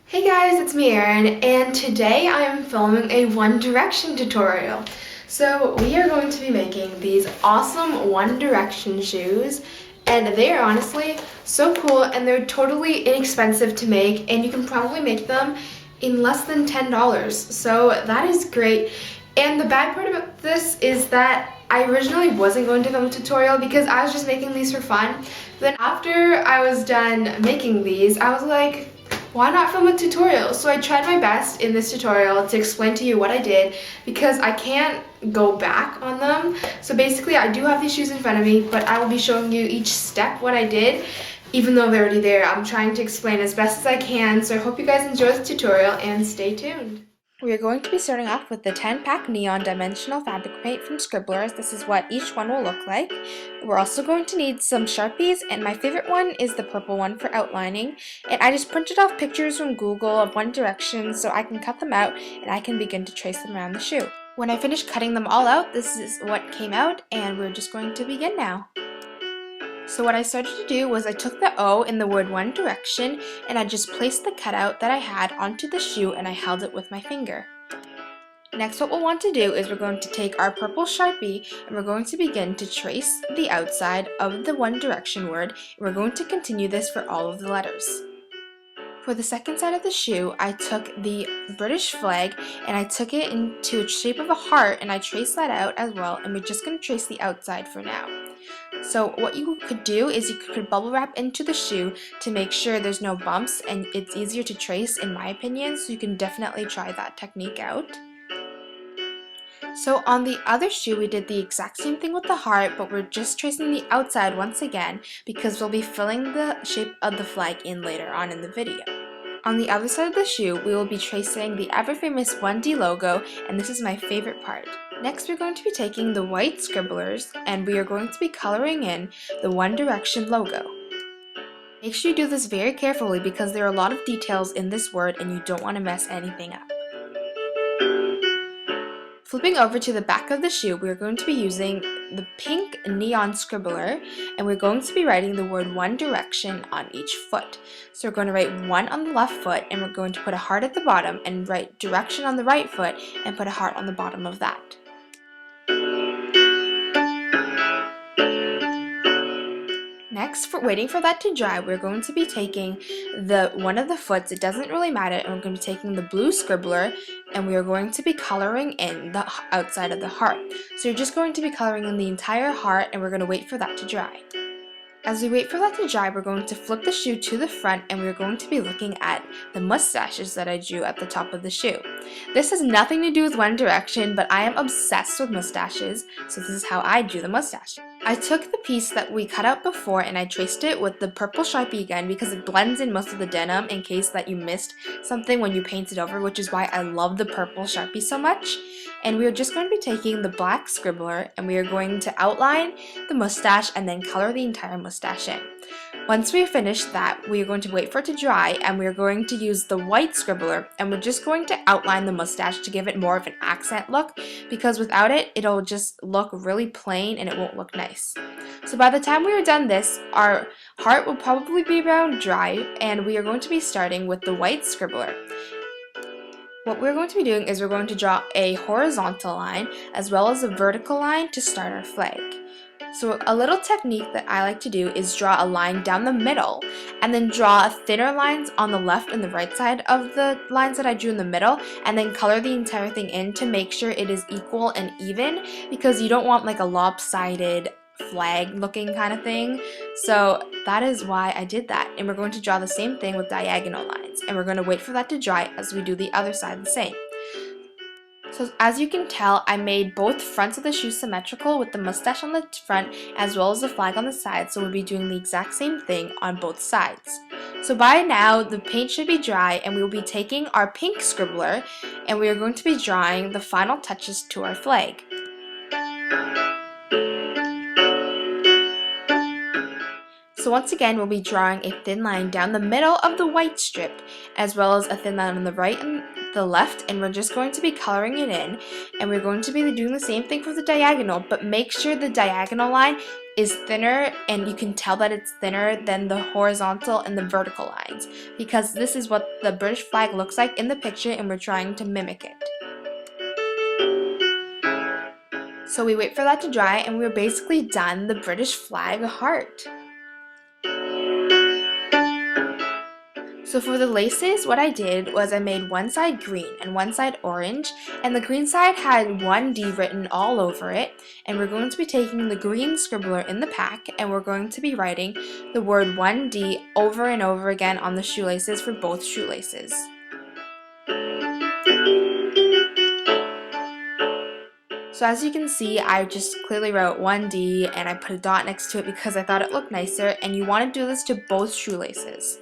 Hey guys, it's me Erin, and today I am filming a One Direction tutorial. So we are going to be making these awesome One Direction shoes, and they are honestly so cool, and they're totally inexpensive to make, and you can probably make them in less than $10. So that is great. And the bad part about this is that I originally wasn't going to film a tutorial because I was just making these for fun. Then after I was done making these, I was like, why not film a tutorial? So I tried my best in this tutorial to explain to you what I did because I can't go back on them. So basically I do have these shoes in front of me, but I will be showing you each step what I did. Even though they're already there, I'm trying to explain as best as I can. So I hope you guys enjoy the tutorial and stay tuned. We are going to be starting off with the 10-pack neon dimensional fabric paint from Scribblers. This is what each one will look like. We're also going to need some Sharpies, and my favorite one is the purple one for outlining. And I just printed off pictures from Google of One Direction so I can cut them out and I can begin to trace them around the shoe. When I finished cutting them all out, this is what came out, and we're just going to begin now. So what I started to do was I took the O in the word One Direction and I just placed the cutout that I had onto the shoe and I held it with my finger. Next, what we'll want to do is we're going to take our purple Sharpie and we're going to begin to trace the outside of the One Direction word, and we're going to continue this for all of the letters. For the second side of the shoe, I took the British flag and I took it into a shape of a heart and I traced that out as well, and we're just going to trace the outside for now. So what you could do is you could bubble wrap into the shoe to make sure there's no bumps and it's easier to trace in my opinion, so you can definitely try that technique out. So on the other shoe we did the exact same thing with the heart, but we're just tracing the outside once again because we'll be filling the shape of the flag in later on in the video. On the other side of the shoe, we will be tracing the ever-famous 1D logo, and this is my favorite part. Next, we're going to be taking the white Scribblers, and we are going to be coloring in the One Direction logo. Make sure you do this very carefully because there are a lot of details in this word and you don't want to mess anything up. Flipping over to the back of the shoe, we're going to be using the pink neon scribbler, and we're going to be writing the word One Direction on each foot. So we're going to write one on the left foot, and we're going to put a heart at the bottom, and write direction on the right foot, and put a heart on the bottom of that. Next, for waiting for that to dry, we're going to be taking one of the foots, it doesn't really matter, and we're going to be taking the blue scribbler and we are going to be coloring in the outside of the heart. So you're just going to be coloring in the entire heart and we're going to wait for that to dry. As we wait for that to dry, we're going to flip the shoe to the front and we're going to be looking at the mustaches that I drew at the top of the shoe. This has nothing to do with One Direction, but I am obsessed with mustaches, so this is how I drew the mustache. I took the piece that we cut out before and I traced it with the purple Sharpie again because it blends in most of the denim in case that you missed something when you paint it over, which is why I love the purple Sharpie so much. And we are just going to be taking the black scribbler and we are going to outline the mustache and then color the entire mustache in. Once we finish that, we are going to wait for it to dry and we are going to use the white scribbler and we're just going to outline the mustache to give it more of an accent look, because without it, it'll just look really plain and it won't look nice. So by the time we are done this, our heart will probably be around dry and we are going to be starting with the white scribbler. What we're going to be doing is we're going to draw a horizontal line as well as a vertical line to start our flag. So a little technique that I like to do is draw a line down the middle and then draw thinner lines on the left and the right side of the lines that I drew in the middle, and then color the entire thing in to make sure it is equal and even, because you don't want like a lopsided flag looking kind of thing. So that is why I did that, and we're going to draw the same thing with diagonal lines and we're going to wait for that to dry as we do the other side the same. So as you can tell, I made both fronts of the shoe symmetrical with the mustache on the front as well as the flag on the side, so we'll be doing the exact same thing on both sides. So by now the paint should be dry and we will be taking our pink scribbler and we are going to be drawing the final touches to our flag. So once again, we'll be drawing a thin line down the middle of the white strip, as well as a thin line on the right and the left, and we're just going to be coloring it in, and we're going to be doing the same thing for the diagonal, but make sure the diagonal line is thinner, and you can tell that it's thinner than the horizontal and the vertical lines, because this is what the British flag looks like in the picture, and we're trying to mimic it. So we wait for that to dry, and we're basically done the British flag heart. So for the laces, what I did was I made one side green and one side orange, and the green side had 1D written all over it, and we're going to be taking the green scribbler in the pack, and we're going to be writing the word 1D over and over again on the shoelaces for both shoelaces. So as you can see, I just clearly wrote 1D and I put a dot next to it because I thought it looked nicer, and you want to do this to both shoelaces.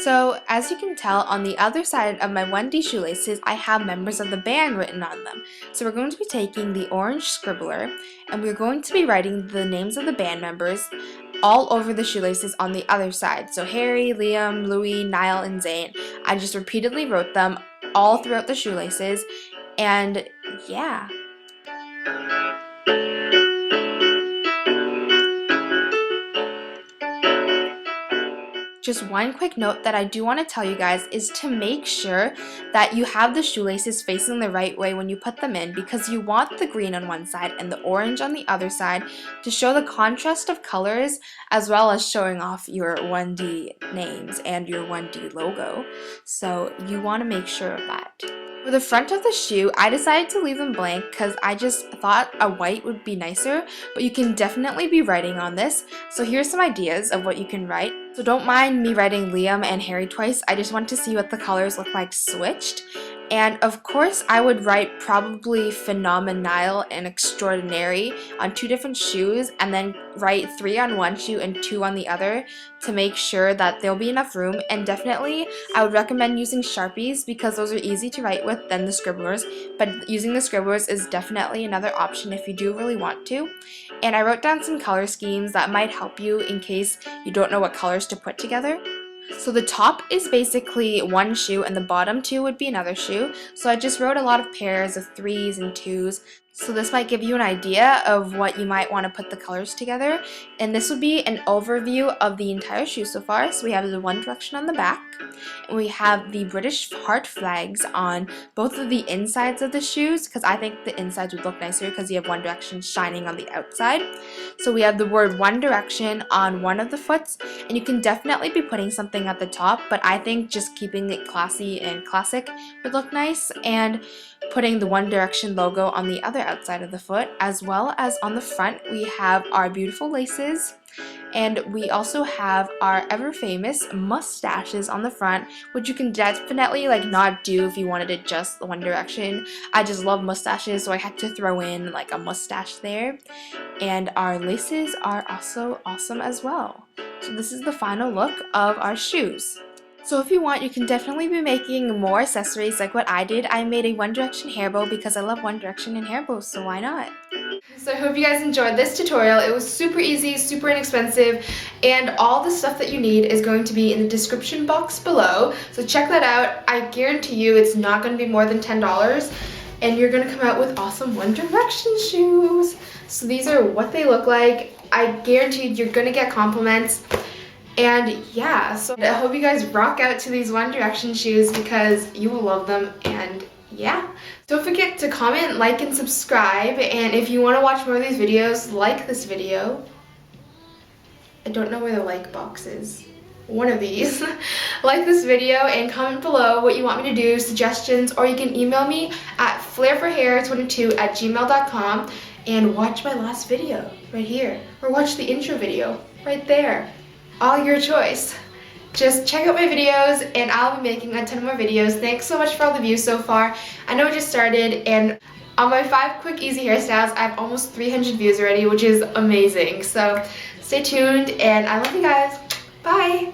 So as you can tell, on the other side of my 1D shoelaces, I have members of the band written on them. So we're going to be taking the orange scribbler, and we're going to be writing the names of the band members all over the shoelaces on the other side. So Harry, Liam, Louis, Niall, and Zayn. I just repeatedly wrote them all throughout the shoelaces, and yeah. Just one quick note that I do want to tell you guys is to make sure that you have the shoelaces facing the right way when you put them in, because you want the green on one side and the orange on the other side to show the contrast of colors, as well as showing off your 1D names and your 1D logo. So you want to make sure of that. For the front of the shoe, I decided to leave them blank because I just thought a white would be nicer, but you can definitely be writing on this. So here's some ideas of what you can write. So don't mind me writing Liam and Harry twice, I just want to see what the colors look like switched. And of course, I would write probably phenomenal and extraordinary on 2 different shoes, and then write 3 on one shoe and 2 on the other to make sure that there'll be enough room. And definitely, I would recommend using Sharpies because those are easy to write with than the scribblers, but using the scribblers is definitely another option if you do really want to. And I wrote down some color schemes that might help you in case you don't know what colors to put together. So the top is basically one shoe and the bottom 2 would be another shoe. So I just wrote a lot of pairs of 3s and 2s. So this might give you an idea of what you might want to put the colors together. And this would be an overview of the entire shoe so far. So we have the One Direction on the back, and we have the British heart flags on both of the insides of the shoes, because I think the insides would look nicer because you have One Direction shining on the outside. So we have the word One Direction on one of the foots, and you can definitely be putting something at the top, but I think just keeping it classy and classic would look nice, and putting the One Direction logo on the other outside of the foot, as well as on the front we have our beautiful laces, and we also have our ever famous mustaches on the front, which you can definitely not do if you wanted it just the One Direction. I just love mustaches, so I had to throw in a mustache there. And our laces are also awesome as well. So this is the final look of our shoes. So if you want, you can definitely be making more accessories like what I did. I made a One Direction hair bow because I love One Direction and hair bows, so why not? So I hope you guys enjoyed this tutorial. It was super easy, super inexpensive, and all the stuff that you need is going to be in the description box below. So check that out. I guarantee you it's not going to be more than $10, and you're going to come out with awesome One Direction shoes. So these are what they look like. I guarantee you're going to get compliments. And yeah, so I hope you guys rock out to these One Direction shoes because you will love them. And yeah, don't forget to comment, like, and subscribe. And if you want to watch more of these videos, like this video. I don't know where the like box is. One of these. Like this video and comment below what you want me to do, suggestions, or you can email me at flairforhair22@gmail.com and watch my last video right here, or watch the intro video right there. All your choice. Just check out my videos and I'll be making a ton more videos. Thanks so much for all the views so far. I know I just started, and on my 5 quick easy hairstyles I have almost 300 views already, which is amazing. So stay tuned and I love you guys. Bye!